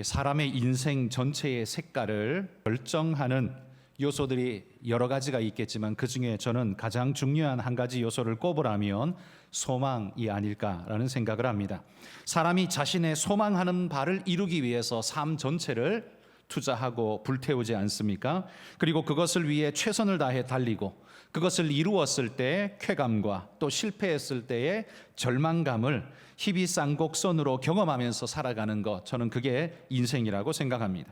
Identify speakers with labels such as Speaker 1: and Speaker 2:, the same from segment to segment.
Speaker 1: 사람의 인생 전체의 색깔을 결정하는 요소들이 여러 가지가 있겠지만 그 중에 저는 가장 중요한 한 가지 요소를 꼽으라면 소망이 아닐까라는 생각을 합니다. 사람이 자신의 소망하는 바를 이루기 위해서 삶 전체를 투자하고 불태우지 않습니까? 그리고 그것을 위해 최선을 다해 달리고 그것을 이루었을 때의 쾌감과 또 실패했을 때의 절망감을 희비쌍곡선으로 경험하면서 살아가는 것, 저는 그게 인생이라고 생각합니다.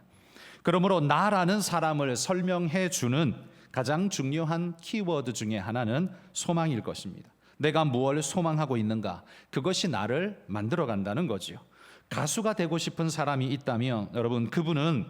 Speaker 1: 그러므로 나라는 사람을 설명해 주는 가장 중요한 키워드 중에 하나는 소망일 것입니다. 내가 무엇을 소망하고 있는가, 그것이 나를 만들어 간다는 거지요. 가수가 되고 싶은 사람이 있다면 여러분, 그분은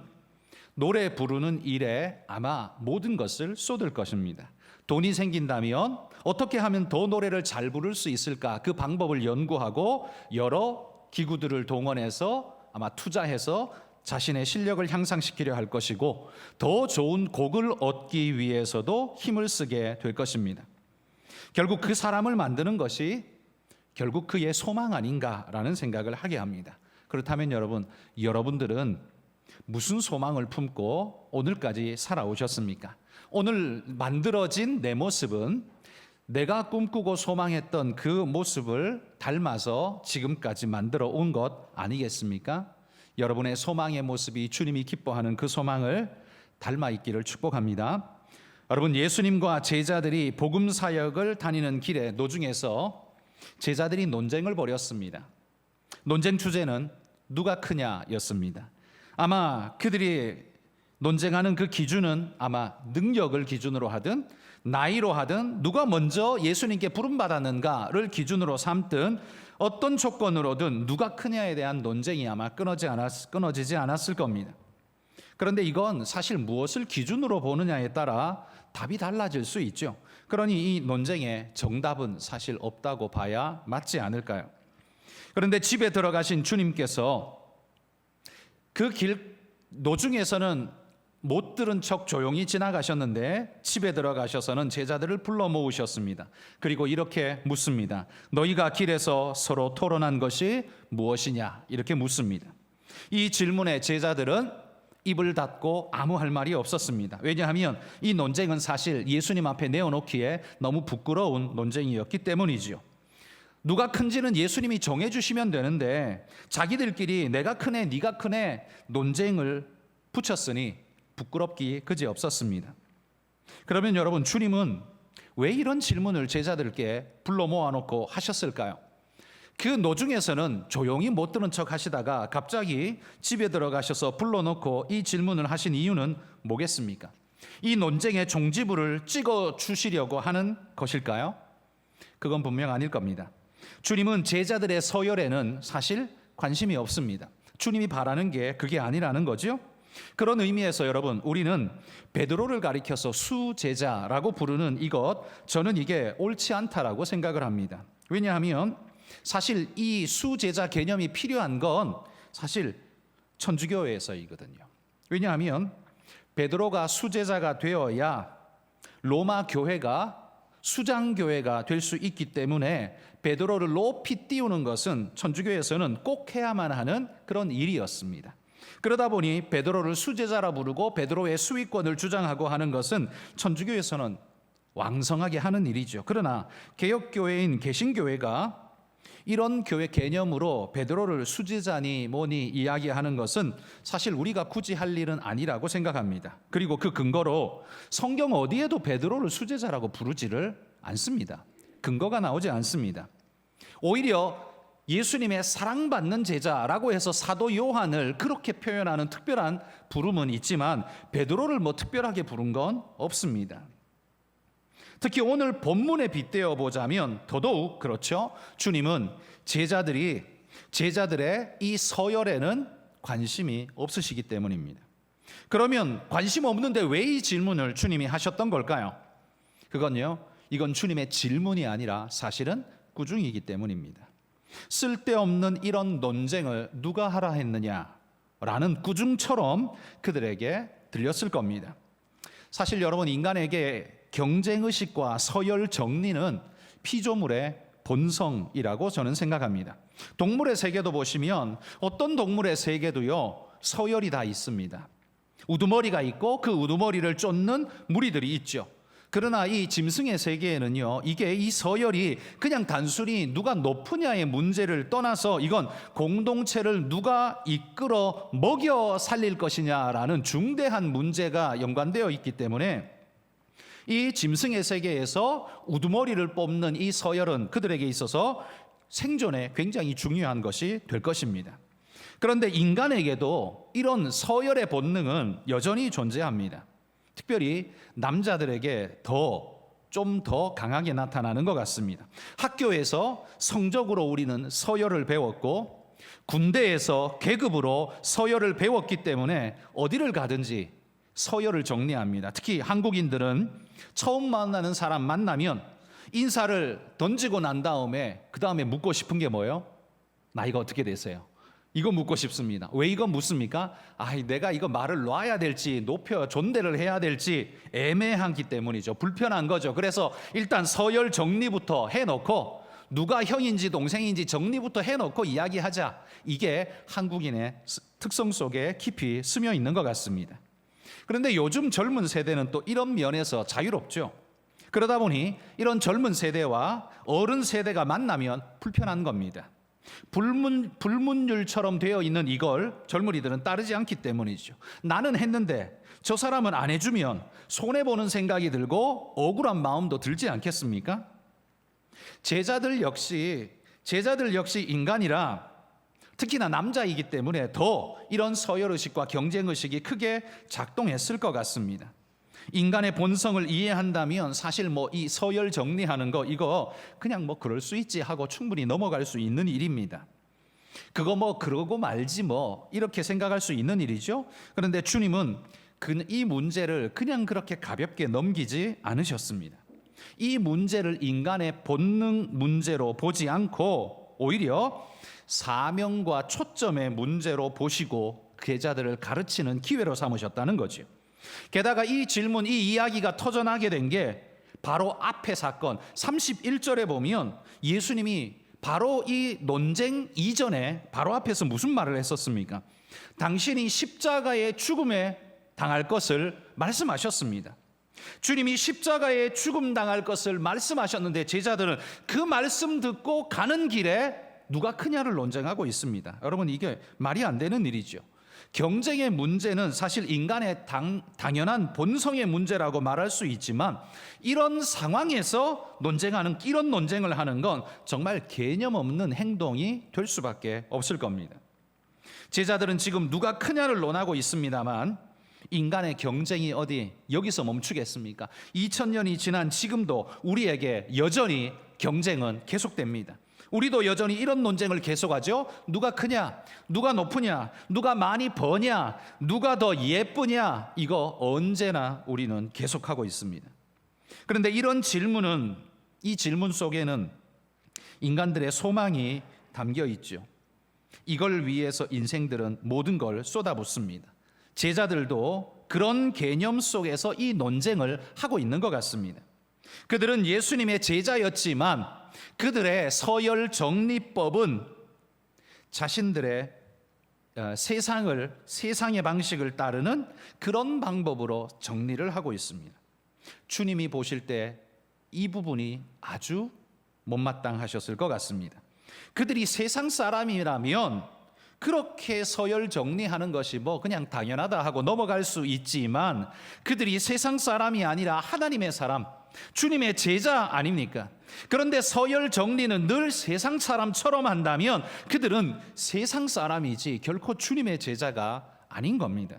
Speaker 1: 노래 부르는 일에 아마 모든 것을 쏟을 것입니다. 돈이 생긴다면 어떻게 하면 더 노래를 잘 부를 수 있을까, 그 방법을 연구하고 여러 기구들을 동원해서 아마 투자해서 자신의 실력을 향상시키려 할 것이고, 더 좋은 곡을 얻기 위해서도 힘을 쓰게 될 것입니다. 결국 그 사람을 만드는 것이 결국 그의 소망 아닌가라는 생각을 하게 합니다. 그렇다면 여러분들은 무슨 소망을 품고 오늘까지 살아오셨습니까? 오늘 만들어진 내 모습은 내가 꿈꾸고 소망했던 그 모습을 닮아서 지금까지 만들어 온 것 아니겠습니까? 여러분의 소망의 모습이 주님이 기뻐하는 그 소망을 닮아 있기를 축복합니다. 여러분, 예수님과 제자들이 복음 사역을 다니는 길에 노중에서 제자들이 논쟁을 벌였습니다. 논쟁 주제는 누가 크냐였습니다. 아마 그들이 논쟁하는 그 기준은 아마 능력을 기준으로 하든 나이로 하든 누가 먼저 예수님께 부름받았는가를 기준으로 삼든 어떤 조건으로든 누가 크냐에 대한 논쟁이 아마 끊어지지 않았을 겁니다. 그런데 이건 사실 무엇을 기준으로 보느냐에 따라 답이 달라질 수 있죠. 그러니 이 논쟁의 정답은 사실 없다고 봐야 맞지 않을까요? 그런데 집에 들어가신 주님께서 그 길 노중에서는 못 들은 척 조용히 지나가셨는데 집에 들어가셔서는 제자들을 불러 모으셨습니다. 그리고 이렇게 묻습니다. 너희가 길에서 서로 토론한 것이 무엇이냐? 이렇게 묻습니다. 이 질문에 제자들은 입을 닫고 아무 할 말이 없었습니다. 왜냐하면 이 논쟁은 사실 예수님 앞에 내어놓기에 너무 부끄러운 논쟁이었기 때문이지요. 누가 큰지는 예수님이 정해주시면 되는데 자기들끼리 내가 크네 네가 크네 논쟁을 붙였으니 부끄럽기 그지없었습니다. 그러면 여러분, 주님은 왜 이런 질문을 제자들께 불러 모아놓고 하셨을까요? 그 노중에서는 조용히 못 들은 척 하시다가 갑자기 집에 들어가셔서 불러놓고 이 질문을 하신 이유는 뭐겠습니까? 이 논쟁의 종지부를 찍어주시려고 하는 것일까요? 그건 분명 아닐 겁니다. 주님은 제자들의 서열에는 사실 관심이 없습니다. 주님이 바라는 게 그게 아니라는 거죠. 그런 의미에서 여러분, 우리는 베드로를 가리켜서 수제자라고 부르는 이것, 저는 이게 옳지 않다라고 생각을 합니다. 왜냐하면 사실 이 수제자 개념이 필요한 건 사실 천주교회에서이거든요. 왜냐하면 베드로가 수제자가 되어야 로마 교회가 수장교회가 될 수 있기 때문에 베드로를 높이 띄우는 것은 천주교에서는 꼭 해야만 하는 그런 일이었습니다. 그러다 보니 베드로를 수제자라 부르고 베드로의 수위권을 주장하고 하는 것은 천주교에서는 왕성하게 하는 일이죠. 그러나 개혁교회인 개신교회가 이런 교회 개념으로 베드로를 수제자니 뭐니 이야기하는 것은 사실 우리가 굳이 할 일은 아니라고 생각합니다. 그리고 그 근거로 성경 어디에도 베드로를 수제자라고 부르지를 않습니다. 근거가 나오지 않습니다. 오히려 예수님의 사랑받는 제자라고 해서 사도 요한을 그렇게 표현하는 특별한 부름은 있지만 베드로를 뭐 특별하게 부른 건 없습니다. 특히 오늘 본문에 빗대어 보자면 더더욱 그렇죠. 주님은 제자들의 이 서열에는 관심이 없으시기 때문입니다. 그러면 관심 없는데 왜 이 질문을 주님이 하셨던 걸까요? 이건 주님의 질문이 아니라 사실은 꾸중이기 때문입니다. 쓸데없는 이런 논쟁을 누가 하라 했느냐라는 꾸중처럼 그들에게 들렸을 겁니다. 사실 여러분, 인간에게 경쟁의식과 서열 정리는 피조물의 본성이라고 저는 생각합니다. 동물의 세계도 보시면 어떤 동물의 세계도요, 서열이 다 있습니다. 우두머리가 있고 그 우두머리를 쫓는 무리들이 있죠. 그러나 이 짐승의 세계에는요, 이 서열이 그냥 단순히 누가 높으냐의 문제를 떠나서 이건 공동체를 누가 이끌어 먹여 살릴 것이냐라는 중대한 문제가 연관되어 있기 때문에 이 짐승의 세계에서 우두머리를 뽑는 이 서열은 그들에게 있어서 생존에 굉장히 중요한 것이 될 것입니다. 그런데 인간에게도 이런 서열의 본능은 여전히 존재합니다. 특별히 남자들에게 좀 더 강하게 나타나는 것 같습니다. 학교에서 성적으로 우리는 서열을 배웠고 군대에서 계급으로 서열을 배웠기 때문에 어디를 가든지 서열을 정리합니다. 특히 한국인들은 처음 만나는 사람 만나면 인사를 던지고 난 다음에 그 다음에 묻고 싶은 게 뭐예요? 나이가 어떻게 되세요? 이거 묻고 싶습니다. 왜 이거 묻습니까? 내가 이거 말을 놔야 될지 높여 존대를 해야 될지 애매하기 때문이죠. 불편한 거죠. 그래서 일단 서열 정리부터 해놓고 누가 형인지 동생인지 정리부터 해놓고 이야기하자. 이게 한국인의 특성 속에 깊이 스며 있는 것 같습니다. 그런데 요즘 젊은 세대는 또 이런 면에서 자유롭죠. 그러다 보니 이런 젊은 세대와 어른 세대가 만나면 불편한 겁니다. 불문율처럼 되어 있는 이걸 젊은이들은 따르지 않기 때문이죠. 나는 했는데 저 사람은 안 해주면 손해보는 생각이 들고 억울한 마음도 들지 않겠습니까? 제자들 역시 인간이라 특히나 남자이기 때문에 더 이런 서열의식과 경쟁의식이 크게 작동했을 것 같습니다. 인간의 본성을 이해한다면 사실 이 서열 정리하는 거 이거 그냥 그럴 수 있지 하고 충분히 넘어갈 수 있는 일입니다. 그거 그러고 말지 이렇게 생각할 수 있는 일이죠. 그런데 주님은 이 문제를 그냥 그렇게 가볍게 넘기지 않으셨습니다. 이 문제를 인간의 본능 문제로 보지 않고 오히려 사명과 초점의 문제로 보시고 제자들을 가르치는 기회로 삼으셨다는 거죠. 게다가 이 질문, 이 이야기가 터져나게 된 게 바로 앞의 사건 31절에 보면 예수님이 바로 이 논쟁 이전에 바로 앞에서 무슨 말을 했었습니까? 당신이 십자가의 죽음에 당할 것을 말씀하셨습니다. 주님이 십자가에 죽음 당할 것을 말씀하셨는데 제자들은 그 말씀 듣고 가는 길에 누가 크냐를 논쟁하고 있습니다. 여러분, 이게 말이 안 되는 일이죠. 경쟁의 문제는 사실 인간의 당연한 본성의 문제라고 말할 수 있지만 이런 상황에서 이런 논쟁을 하는 건 정말 개념 없는 행동이 될 수밖에 없을 겁니다. 제자들은 지금 누가 크냐를 논하고 있습니다만 인간의 경쟁이 어디 여기서 멈추겠습니까? 2000년이 지난 지금도 우리에게 여전히 경쟁은 계속됩니다. 우리도 여전히 이런 논쟁을 계속하죠. 누가 크냐, 누가 높으냐, 누가 많이 버냐, 누가 더 예쁘냐, 이거 언제나 우리는 계속하고 있습니다. 그런데 이 질문 속에는 인간들의 소망이 담겨 있죠. 이걸 위해서 인생들은 모든 걸 쏟아붓습니다. 제자들도 그런 개념 속에서 이 논쟁을 하고 있는 것 같습니다. 그들은 예수님의 제자였지만 그들의 서열 정리법은 자신들의 세상의 방식을 따르는 그런 방법으로 정리를 하고 있습니다. 주님이 보실 때 이 부분이 아주 못마땅하셨을 것 같습니다. 그들이 세상 사람이라면 그렇게 서열 정리하는 것이 그냥 당연하다 하고 넘어갈 수 있지만 그들이 세상 사람이 아니라 하나님의 사람, 주님의 제자 아닙니까? 그런데 서열 정리는 늘 세상 사람처럼 한다면 그들은 세상 사람이지 결코 주님의 제자가 아닌 겁니다.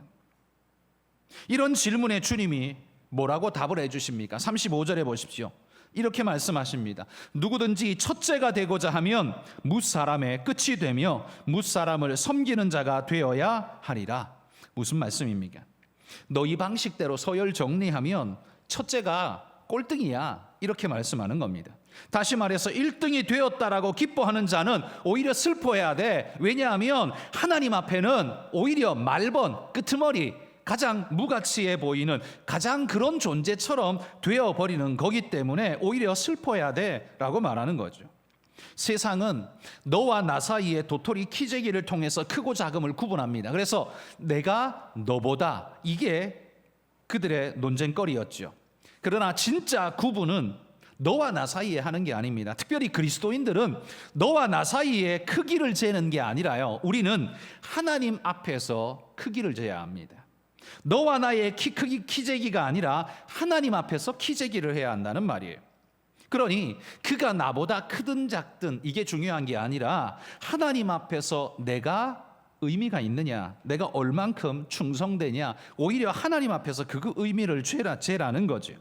Speaker 1: 이런 질문에 주님이 뭐라고 답을 해주십니까? 35절에 보십시오. 이렇게 말씀하십니다. 누구든지 첫째가 되고자 하면 뭇사람의 끝이 되며 뭇사람을 섬기는 자가 되어야 하리라. 무슨 말씀입니까? 너희 방식대로 서열 정리하면 첫째가 꼴등이야, 이렇게 말씀하는 겁니다. 다시 말해서 1등이 되었다라고 기뻐하는 자는 오히려 슬퍼해야 돼. 왜냐하면 하나님 앞에는 오히려 말번, 끄트머리, 가장 무가치해 보이는 가장 그런 존재처럼 되어버리는 거기 때문에 오히려 슬퍼해야 돼라고 말하는 거죠. 세상은 너와 나 사이의 도토리 키재기를 통해서 크고 작음을 구분합니다. 그래서 내가 너보다, 이게 그들의 논쟁거리였죠. 그러나 진짜 구분은 너와 나 사이에 하는 게 아닙니다. 특별히 그리스도인들은 너와 나 사이에 크기를 재는 게 아니라요, 우리는 하나님 앞에서 크기를 재야 합니다. 너와 나의 키재기가 아니라 하나님 앞에서 키재기를 해야 한다는 말이에요. 그러니 그가 나보다 크든 작든 이게 중요한 게 아니라 하나님 앞에서 내가 의미가 있느냐, 내가 얼만큼 충성되냐, 오히려 하나님 앞에서 그 의미를 재라는 거죠.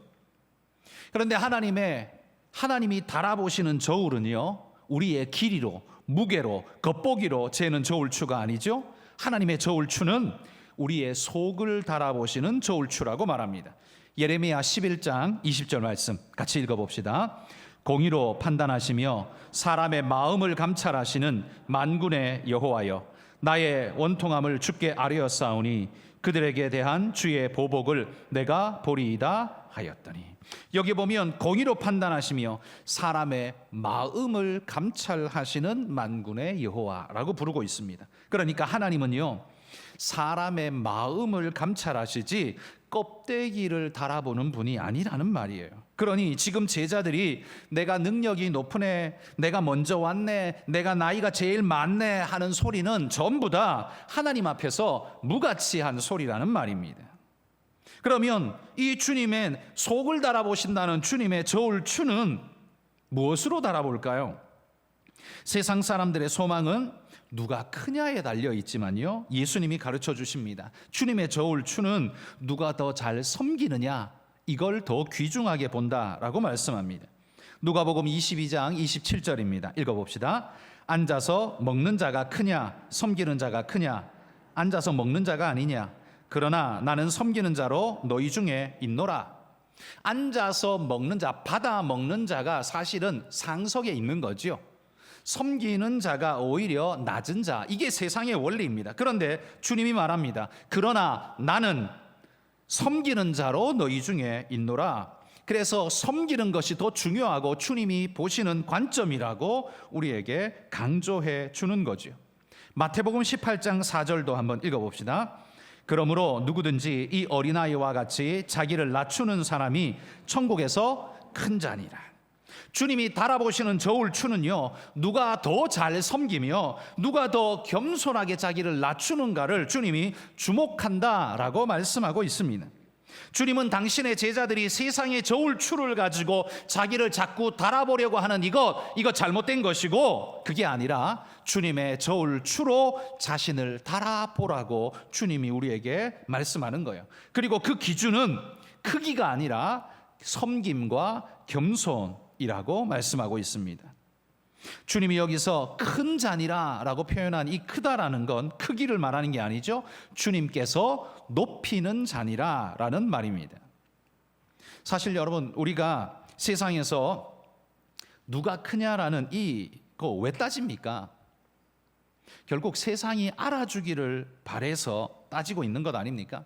Speaker 1: 그런데 하나님이 달아보시는 저울은요, 우리의 길이로, 무게로, 겉보기로 재는 저울추가 아니죠. 하나님의 저울추는 우리의 속을 달아보시는 저울추라고 말합니다. 예레미야 11장 20절 말씀 같이 읽어봅시다. 공의로 판단하시며 사람의 마음을 감찰하시는 만군의 여호와여, 나의 원통함을 주께 아뢰었사오니 그들에게 대한 주의 보복을 내가 보리이다 하였더니. 여기 보면 공의로 판단하시며 사람의 마음을 감찰하시는 만군의 여호와라고 부르고 있습니다. 그러니까 하나님은요, 사람의 마음을 감찰하시지 껍데기를 달아보는 분이 아니라는 말이에요. 그러니 지금 제자들이 내가 능력이 높으네, 내가 먼저 왔네, 내가 나이가 제일 많네 하는 소리는 전부 다 하나님 앞에서 무가치한 소리라는 말입니다. 그러면 이 주님의 속을 달아보신다는 주님의 저울추는 무엇으로 달아볼까요? 세상 사람들의 소망은 누가 크냐에 달려 있지만요, 예수님이 가르쳐 주십니다. 주님의 저울추는 누가 더 잘 섬기느냐, 이걸 더 귀중하게 본다라고 말씀합니다. 누가복음 22장 27절입니다. 읽어봅시다. 앉아서 먹는 자가 크냐, 섬기는 자가 크냐? 앉아서 먹는 자가 아니냐? 그러나 나는 섬기는 자로 너희 중에 있노라. 앉아서 먹는 자, 받아 먹는 자가 사실은 상석에 있는 거죠. 섬기는 자가 오히려 낮은 자, 이게 세상의 원리입니다. 그런데 주님이 말합니다. 그러나 나는 섬기는 자로 너희 중에 있노라. 그래서 섬기는 것이 더 중요하고 주님이 보시는 관점이라고 우리에게 강조해 주는 거죠. 마태복음 18장 4절도 한번 읽어봅시다. 그러므로 누구든지 이 어린아이와 같이 자기를 낮추는 사람이 천국에서 큰 자니라. 주님이 달아보시는 저울추는요, 누가 더 잘 섬기며 누가 더 겸손하게 자기를 낮추는가를 주님이 주목한다라고 말씀하고 있습니다. 주님은 당신의 제자들이 세상의 저울추를 가지고 자기를 자꾸 달아보려고 하는 이것 잘못된 것이고, 그게 아니라 주님의 저울추로 자신을 달아보라고 주님이 우리에게 말씀하는 거예요. 그리고 그 기준은 크기가 아니라 섬김과 겸손이라고 말씀하고 있습니다. 주님이 여기서 큰 자니라 라고 표현한 이 크다라는 건 크기를 말하는 게 아니죠. 주님께서 높이는 자니라 라는 말입니다. 사실 여러분, 우리가 세상에서 누가 크냐라는 이거 왜 따집니까? 결국 세상이 알아주기를 바라서 따지고 있는 것 아닙니까?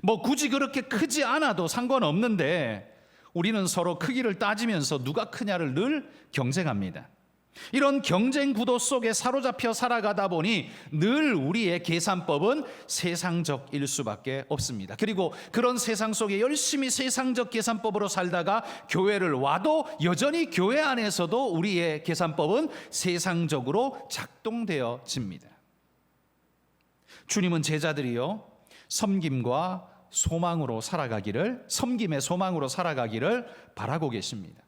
Speaker 1: 뭐 굳이 그렇게 크지 않아도 상관없는데 우리는 서로 크기를 따지면서 누가 크냐를 늘 경쟁합니다. 이런 경쟁 구도 속에 사로잡혀 살아가다 보니 늘 우리의 계산법은 세상적일 수밖에 없습니다. 그리고 그런 세상 속에 열심히 세상적 계산법으로 살다가 교회를 와도 여전히 교회 안에서도 우리의 계산법은 세상적으로 작동되어집니다. 주님은 제자들이요, 섬김과 소망으로 살아가기를, 섬김의 소망으로 살아가기를 바라고 계십니다.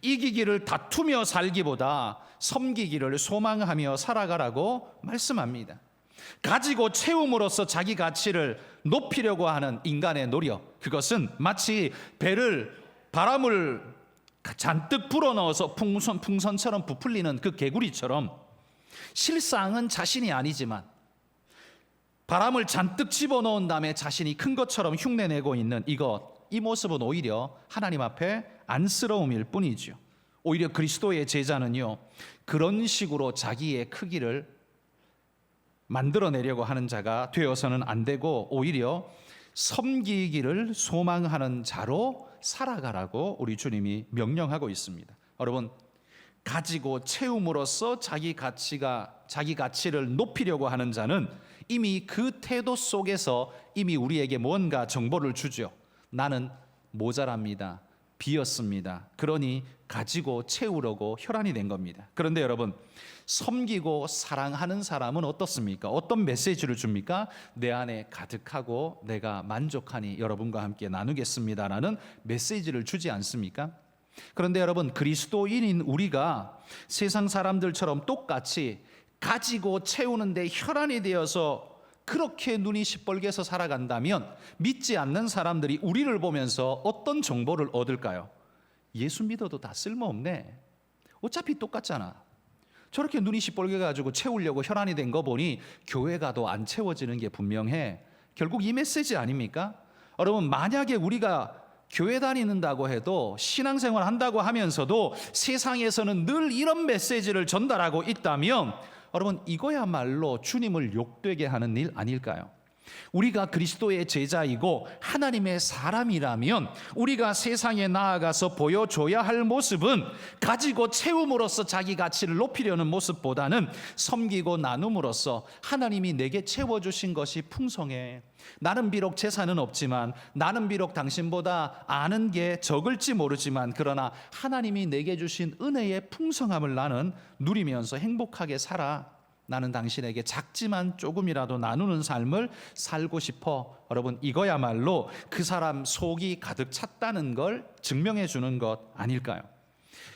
Speaker 1: 이기기를 다투며 살기보다 섬기기를 소망하며 살아가라고 말씀합니다. 가지고 채움으로써 자기 가치를 높이려고 하는 인간의 노력, 그것은 마치 바람을 잔뜩 불어넣어서 풍선처럼 부풀리는 그 개구리처럼 실상은 자신이 아니지만 바람을 잔뜩 집어넣은 다음에 자신이 큰 것처럼 흉내내고 있는 이 모습은 오히려 하나님 앞에 안쓰러움일 뿐이죠. 오히려 그리스도의 제자는요, 그런 식으로 자기의 크기를 만들어내려고 하는 자가 되어서는 안 되고 오히려 섬기기를 소망하는 자로 살아가라고 우리 주님이 명령하고 있습니다. 여러분, 가지고 채움으로써 자기 가치를 높이려고 하는 자는 이미 그 태도 속에서 이미 우리에게 뭔가 정보를 주죠. 나는 모자랍니다. 비었습니다. 그러니 가지고 채우려고 혈안이 된 겁니다. 그런데 여러분, 섬기고 사랑하는 사람은 어떻습니까? 어떤 메시지를 줍니까? 내 안에 가득하고 내가 만족하니 여러분과 함께 나누겠습니다라는 메시지를 주지 않습니까? 그런데 여러분, 그리스도인인 우리가 세상 사람들처럼 똑같이 가지고 채우는데 혈안이 되어서 그렇게 눈이 시뻘개서 살아간다면 믿지 않는 사람들이 우리를 보면서 어떤 정보를 얻을까요? 예수 믿어도 다 쓸모없네. 어차피 똑같잖아. 저렇게 눈이 시뻘게 가지고 채우려고 혈안이 된 거 보니 교회 가도 안 채워지는 게 분명해. 결국 이 메시지 아닙니까? 여러분, 만약에 우리가 교회 다니는다고 해도 신앙생활 한다고 하면서도 세상에서는 늘 이런 메시지를 전달하고 있다면 여러분, 이거야말로 주님을 욕되게 하는 일 아닐까요? 우리가 그리스도의 제자이고 하나님의 사람이라면 우리가 세상에 나아가서 보여줘야 할 모습은 가지고 채움으로써 자기 가치를 높이려는 모습보다는 섬기고 나눔으로써 하나님이 내게 채워주신 것이 풍성해. 나는 비록 재산은 없지만, 나는 비록 당신보다 아는 게 적을지 모르지만, 그러나 하나님이 내게 주신 은혜의 풍성함을 나는 누리면서 행복하게 살아. 나는 당신에게 작지만 조금이라도 나누는 삶을 살고 싶어. 여러분, 이거야말로 그 사람 속이 가득 찼다는 걸 증명해 주는 것 아닐까요?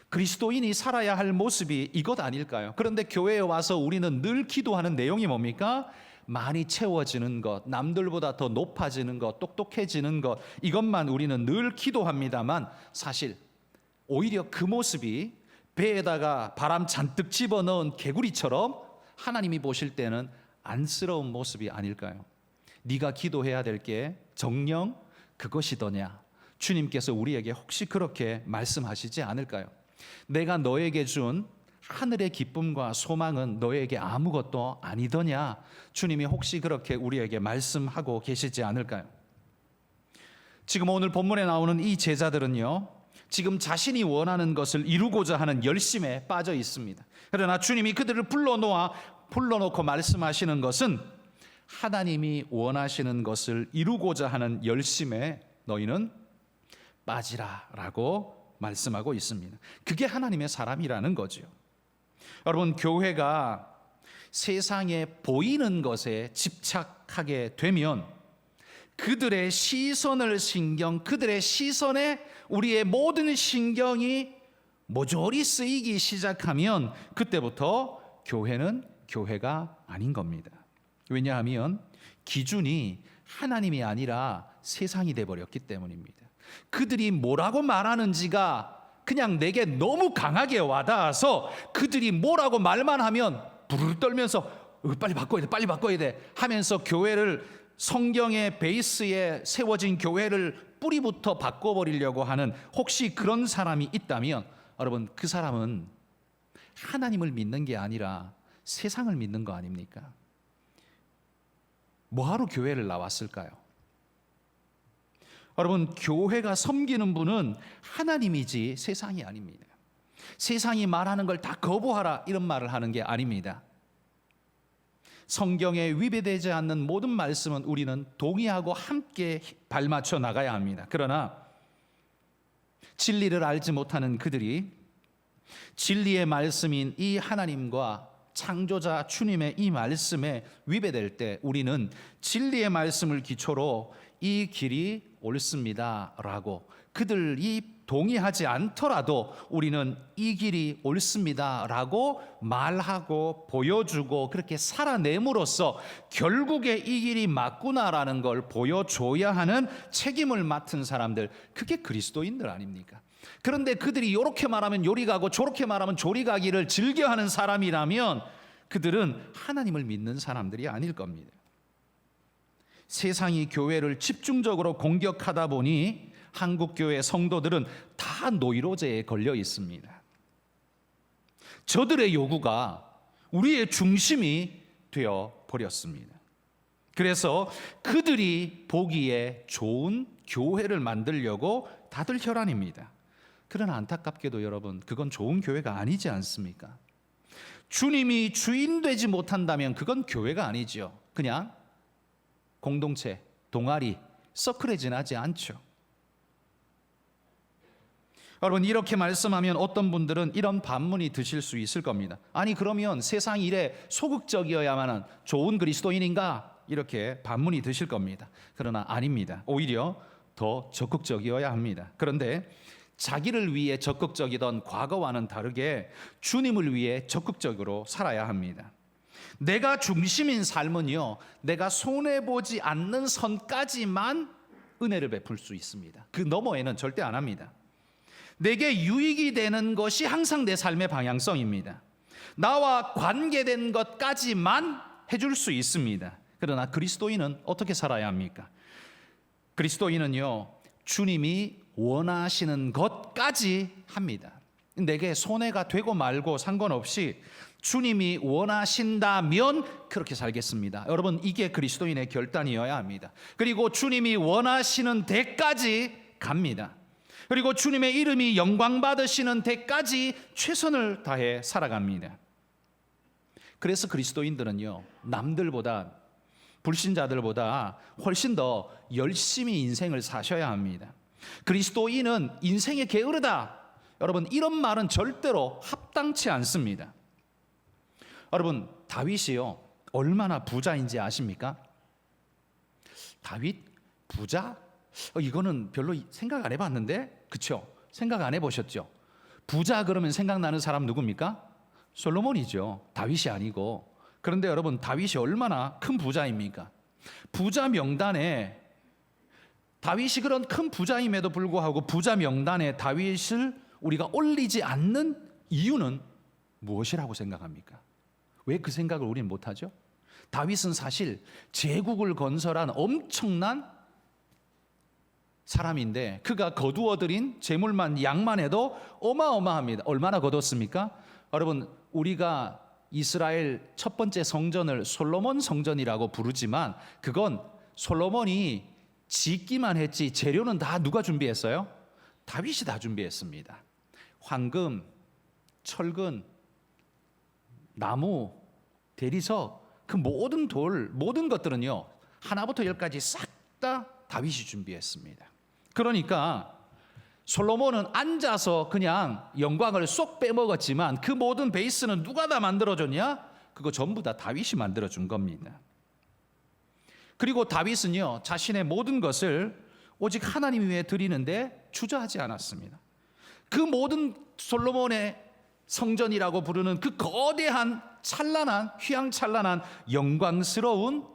Speaker 1: 그리스도인이 살아야 할 모습이 이것 아닐까요? 그런데 교회에 와서 우리는 늘 기도하는 내용이 뭡니까? 많이 채워지는 것, 남들보다 더 높아지는 것, 똑똑해지는 것, 이것만 우리는 늘 기도합니다만 사실 오히려 그 모습이 배에다가 바람 잔뜩 집어넣은 개구리처럼 하나님이 보실 때는 안쓰러운 모습이 아닐까요? 네가 기도해야 될 게 정녕 그것이더냐? 주님께서 우리에게 혹시 그렇게 말씀하시지 않을까요? 내가 너에게 준 하늘의 기쁨과 소망은 너에게 아무것도 아니더냐? 주님이 혹시 그렇게 우리에게 말씀하고 계시지 않을까요? 지금 오늘 본문에 나오는 이 제자들은요, 지금 자신이 원하는 것을 이루고자 하는 열심에 빠져 있습니다. 그러나 주님이 그들을 불러놓고 말씀하시는 것은 하나님이 원하시는 것을 이루고자 하는 열심에 너희는 빠지라라고 말씀하고 있습니다. 그게 하나님의 사람이라는 거죠. 여러분, 교회가 세상에 보이는 것에 집착하게 되면 그들의 그들의 시선에 우리의 모든 신경이 모조리 쓰이기 시작하면 그때부터 교회는 교회가 아닌 겁니다. 왜냐하면 기준이 하나님이 아니라 세상이 돼버렸기 때문입니다. 그들이 뭐라고 말하는지가 그냥 내게 너무 강하게 와닿아서 그들이 뭐라고 말만 하면 부르르 떨면서 빨리 바꿔야 돼 하면서 교회를, 성경의 베이스에 세워진 교회를 뿌리부터 바꿔버리려고 하는, 혹시 그런 사람이 있다면 여러분, 그 사람은 하나님을 믿는 게 아니라 세상을 믿는 거 아닙니까? 뭐하러 교회를 나왔을까요? 여러분, 교회가 섬기는 분은 하나님이지 세상이 아닙니다. 세상이 말하는 걸 다 거부하라 이런 말을 하는 게 아닙니다. 성경에 위배되지 않는 모든 말씀은 우리는 동의하고 함께 발맞춰 나가야 합니다. 그러나 진리를 알지 못하는 그들이 진리의 말씀인 이 하나님과 창조자 주님의 이 말씀에 위배될 때 우리는 진리의 말씀을 기초로 이 길이 옳습니다 라고, 그들이 동의하지 않더라도 우리는 이 길이 옳습니다 라고 말하고 보여주고 그렇게 살아냄으로써 결국에 이 길이 맞구나라는 걸 보여줘야 하는 책임을 맡은 사람들, 그게 그리스도인들 아닙니까? 그런데 그들이 이렇게 말하면 요리 가고 저렇게 말하면 조리 가기를 즐겨하는 사람이라면 그들은 하나님을 믿는 사람들이 아닐 겁니다. 세상이 교회를 집중적으로 공격하다 보니 한국교회 성도들은 다 노이로제에 걸려 있습니다. 저들의 요구가 우리의 중심이 되어 버렸습니다. 그래서 그들이 보기에 좋은 교회를 만들려고 다들 혈안입니다. 그러나 안타깝게도 여러분, 그건 좋은 교회가 아니지 않습니까? 주님이 주인 되지 못한다면 그건 교회가 아니죠. 그냥 공동체, 동아리, 서클에 지나지 않죠. 여러분, 이렇게 말씀하면 어떤 분들은 이런 반문이 드실 수 있을 겁니다. 아니, 그러면 세상 일에 소극적이어야만 좋은 그리스도인인가? 이렇게 반문이 드실 겁니다. 그러나 아닙니다. 오히려 더 적극적이어야 합니다. 그런데 자기를 위해 적극적이던 과거와는 다르게 주님을 위해 적극적으로 살아야 합니다. 내가 중심인 삶은요, 내가 손해보지 않는 선까지만 은혜를 베풀 수 있습니다. 그 너머에는 절대 안 합니다. 내게 유익이 되는 것이 항상 내 삶의 방향성입니다. 나와 관계된 것까지만 해줄 수 있습니다. 그러나 그리스도인은 어떻게 살아야 합니까? 그리스도인은요, 주님이 원하시는 것까지 합니다. 내게 손해가 되고 말고 상관없이 주님이 원하신다면 그렇게 살겠습니다. 여러분, 이게 그리스도인의 결단이어야 합니다. 그리고 주님이 원하시는 데까지 갑니다. 그리고 주님의 이름이 영광 받으시는 데까지 최선을 다해 살아갑니다. 그래서 그리스도인들은요, 남들보다, 불신자들보다 훨씬 더 열심히 인생을 사셔야 합니다. 그리스도인은 인생의 게으르다, 여러분, 이런 말은 절대로 합당치 않습니다. 여러분, 다윗이요, 얼마나 부자인지 아십니까? 다윗 부자? 이거는 별로 생각 안 해봤는데, 그렇죠? 생각 안 해보셨죠? 부자 그러면 생각나는 사람 누굽니까? 솔로몬이죠. 다윗이 아니고. 그런데 여러분, 다윗이 얼마나 큰 부자입니까? 부자 명단에, 다윗이 그런 큰 부자임에도 불구하고 부자 명단에 다윗을 우리가 올리지 않는 이유는 무엇이라고 생각합니까? 왜 그 생각을 우리는 못하죠? 다윗은 사실 제국을 건설한 엄청난 사람인데 그가 거두어들인 재물만, 양만 해도 어마어마합니다. 얼마나 거뒀습니까? 여러분, 우리가 이스라엘 첫 번째 성전을 솔로몬 성전이라고 부르지만 그건 솔로몬이 짓기만 했지 재료는 다 누가 준비했어요? 다윗이 다 준비했습니다. 황금, 철근, 나무, 대리석, 그 모든 돌, 모든 것들은요, 하나부터 열까지 싹 다 다윗이 준비했습니다. 그러니까 솔로몬은 앉아서 그냥 영광을 쏙 빼먹었지만 그 모든 베이스는 누가 다 만들어줬냐? 그거 전부 다 다윗이 만들어준 겁니다. 그리고 다윗은요, 자신의 모든 것을 오직 하나님 위해 드리는데 주저하지 않았습니다. 그 모든 솔로몬의 성전이라고 부르는 그 거대한 찬란한, 휘황찬란한 영광스러운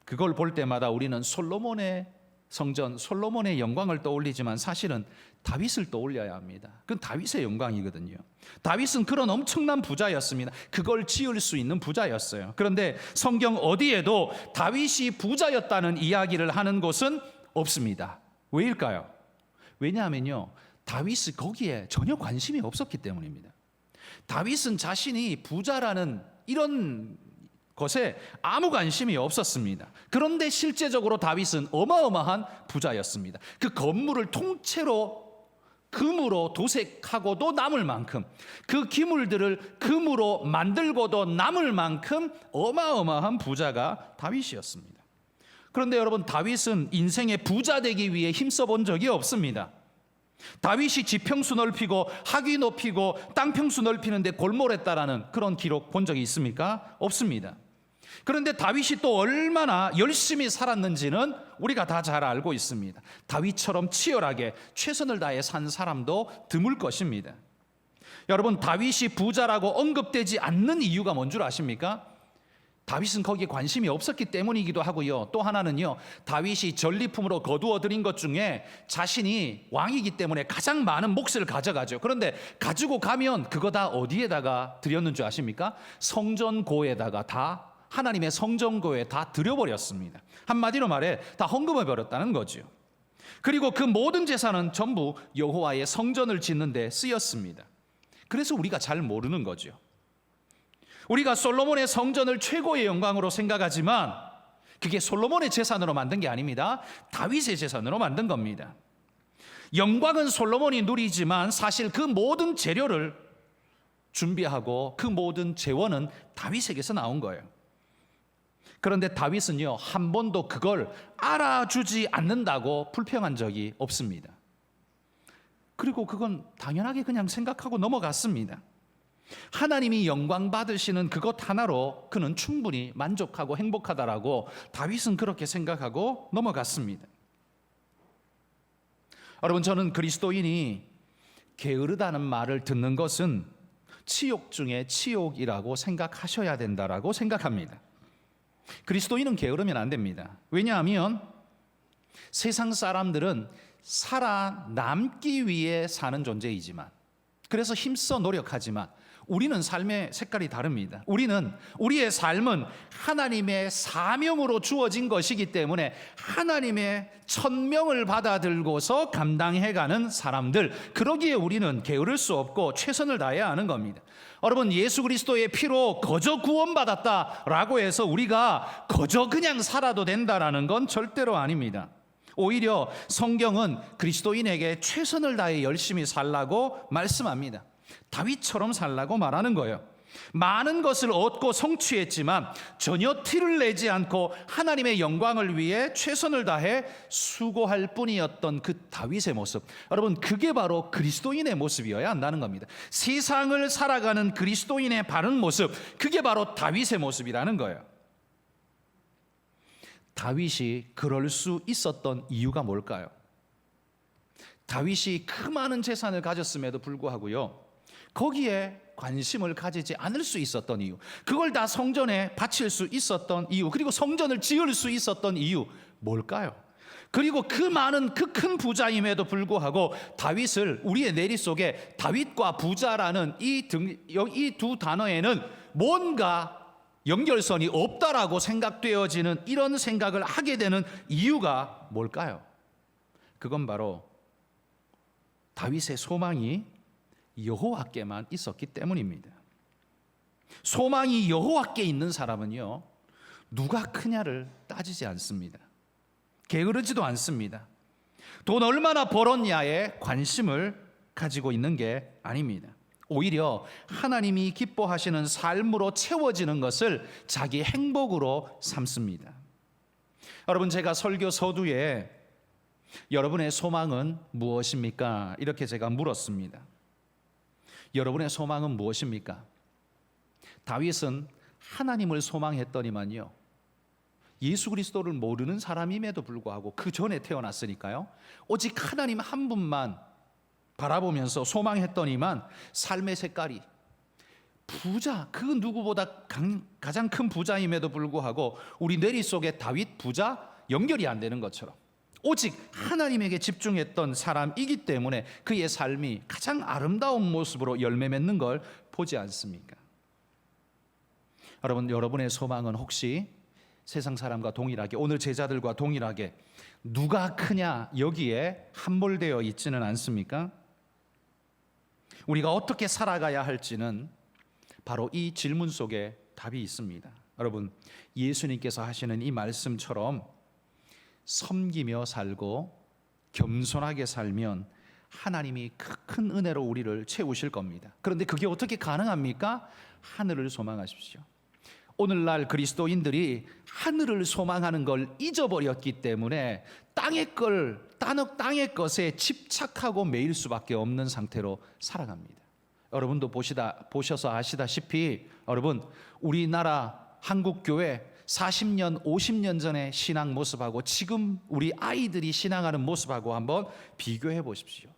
Speaker 1: 그걸 볼 때마다 우리는 솔로몬의 성전, 솔로몬의 영광을 떠올리지만 사실은 다윗을 떠올려야 합니다. 그건 다윗의 영광이거든요. 다윗은 그런 엄청난 부자였습니다. 그걸 지을 수 있는 부자였어요. 그런데 성경 어디에도 다윗이 부자였다는 이야기를 하는 곳은 없습니다. 왜일까요? 왜냐하면요, 다윗이 거기에 전혀 관심이 없었기 때문입니다. 다윗은 자신이 부자라는 이런 것에 아무 관심이 없었습니다. 그런데 실제적으로 다윗은 어마어마한 부자였습니다. 그 건물을 통째로 금으로 도색하고도 남을 만큼, 그 기물들을 금으로 만들고도 남을 만큼 어마어마한 부자가 다윗이었습니다. 그런데 여러분, 다윗은 인생의 부자 되기 위해 힘써 본 적이 없습니다. 다윗이 지평수 넓히고 하기 높이고 땅평수 넓히는데 골몰했다라는 그런 기록 본 적이 있습니까? 없습니다. 그런데 다윗이 또 얼마나 열심히 살았는지는 우리가 다 잘 알고 있습니다. 다윗처럼 치열하게 최선을 다해 산 사람도 드물 것입니다. 여러분, 다윗이 부자라고 언급되지 않는 이유가 뭔 줄 아십니까? 다윗은 거기에 관심이 없었기 때문이기도 하고요. 또 하나는요, 다윗이 전리품으로 거두어 들인 것 중에 자신이 왕이기 때문에 가장 많은 몫을 가져가죠. 그런데 가지고 가면 그거 다 어디에다가 드렸는 줄 아십니까? 성전고에다가 다, 하나님의 성전고에 다 드려버렸습니다. 한마디로 말해 다 헌금해 버렸다는 거죠. 그리고 그 모든 재산은 전부 여호와의 성전을 짓는 데 쓰였습니다. 그래서 우리가 잘 모르는 거죠. 우리가 솔로몬의 성전을 최고의 영광으로 생각하지만 그게 솔로몬의 재산으로 만든 게 아닙니다. 다윗의 재산으로 만든 겁니다. 영광은 솔로몬이 누리지만 사실 그 모든 재료를 준비하고 그 모든 재원은 다윗에게서 나온 거예요. 그런데 다윗은요, 한 번도 그걸 알아주지 않는다고 불평한 적이 없습니다. 그리고 그건 당연하게 그냥 생각하고 넘어갔습니다. 하나님이 영광 받으시는 그것 하나로 그는 충분히 만족하고 행복하다라고 다윗은 그렇게 생각하고 넘어갔습니다. 여러분, 저는 그리스도인이 게으르다는 말을 듣는 것은 치욕 중에 치욕이라고 생각하셔야 된다라고 생각합니다. 그리스도인은 게으르면 안 됩니다. 왜냐하면 세상 사람들은 살아남기 위해 사는 존재이지만, 그래서 힘써 노력하지만 우리는 삶의 색깔이 다릅니다. 우리의 삶은 하나님의 사명으로 주어진 것이기 때문에 하나님의 천명을 받아들고서 감당해가는 사람들, 그러기에 우리는 게으를 수 없고 최선을 다해야 하는 겁니다. 여러분, 예수 그리스도의 피로 거저 구원받았다라고 해서 우리가 거저 그냥 살아도 된다라는 건 절대로 아닙니다. 오히려 성경은 그리스도인에게 최선을 다해 열심히 살라고 말씀합니다. 다윗처럼 살라고 말하는 거예요. 많은 것을 얻고 성취했지만 전혀 티를 내지 않고 하나님의 영광을 위해 최선을 다해 수고할 뿐이었던 그 다윗의 모습, 여러분, 그게 바로 그리스도인의 모습이어야 한다는 겁니다. 세상을 살아가는 그리스도인의 바른 모습, 그게 바로 다윗의 모습이라는 거예요. 다윗이 그럴 수 있었던 이유가 뭘까요? 다윗이 그 많은 재산을 가졌음에도 불구하고요, 거기에 관심을 가지지 않을 수 있었던 이유, 그걸 다 성전에 바칠 수 있었던 이유, 그리고 성전을 지을 수 있었던 이유, 뭘까요? 그리고 그 많은 그 큰 부자임에도 불구하고 다윗을 우리의 내리 속에 다윗과 부자라는 이 두 단어에는 뭔가 연결선이 없다라고 생각되어지는, 이런 생각을 하게 되는 이유가 뭘까요? 그건 바로 다윗의 소망이 여호와께만 있었기 때문입니다. 소망이 여호와께 있는 사람은요, 누가 크냐를 따지지 않습니다. 게으르지도 않습니다. 돈 얼마나 벌었냐에 관심을 가지고 있는 게 아닙니다. 오히려 하나님이 기뻐하시는 삶으로 채워지는 것을 자기 행복으로 삼습니다. 여러분, 제가 설교 서두에 여러분의 소망은 무엇입니까? 이렇게 제가 물었습니다. 여러분의 소망은 무엇입니까? 다윗은 하나님을 소망했더니만요, 예수 그리스도를 모르는 사람임에도 불구하고 그 전에 태어났으니까요, 오직 하나님 한 분만 바라보면서 소망했더니만 삶의 색깔이 부자, 그 누구보다 가장 큰 부자임에도 불구하고 우리 뇌리 속에 다윗 부자 연결이 안 되는 것처럼 오직 하나님에게 집중했던 사람이기 때문에 그의 삶이 가장 아름다운 모습으로 열매 맺는 걸 보지 않습니까? 여러분, 여러분의 소망은 혹시 세상 사람과 동일하게, 오늘 제자들과 동일하게 누가 크냐 여기에 함몰되어 있지는 않습니까? 우리가 어떻게 살아가야 할지는 바로 이 질문 속에 답이 있습니다. 여러분, 예수님께서 하시는 이 말씀처럼 섬기며 살고 겸손하게 살면 하나님이 큰 은혜로 우리를 채우실 겁니다. 그런데 그게 어떻게 가능합니까? 하늘을 소망하십시오. 오늘날 그리스도인들이 하늘을 소망하는 걸 잊어버렸기 때문에 땅의 것에 집착하고 매일 수밖에 없는 상태로 살아갑니다. 여러분도 보셔서 아시다시피, 여러분, 우리나라 한국교회 40년, 50년 전의 신앙 모습하고 지금 우리 아이들이 신앙하는 모습하고 한번 비교해 보십시오.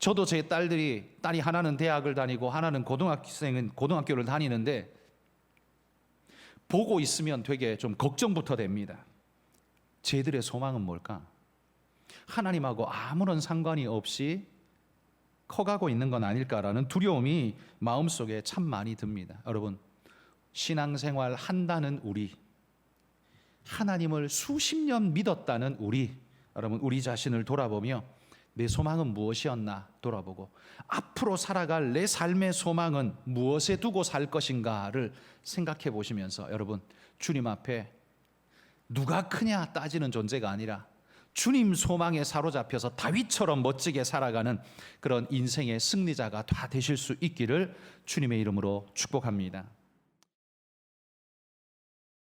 Speaker 1: 저도 제 딸이 하나는 대학을 다니고 하나는 고등학교를 다니는데 보고 있으면 되게 좀 걱정부터 됩니다. 쟤들의 소망은 뭘까? 하나님하고 아무런 상관이 없이 커가고 있는 건 아닐까라는 두려움이 마음속에 참 많이 듭니다. 여러분, 신앙생활 한다는 우리, 하나님을 수십 년 믿었다는 우리, 여러분, 우리 자신을 돌아보며 내 소망은 무엇이었나 돌아보고 앞으로 살아갈 내 삶의 소망은 무엇에 두고 살 것인가를 생각해 보시면서, 여러분, 주님 앞에 누가 크냐 따지는 존재가 아니라 주님 소망에 사로잡혀서 다윗처럼 멋지게 살아가는 그런 인생의 승리자가 다 되실 수 있기를 주님의 이름으로 축복합니다.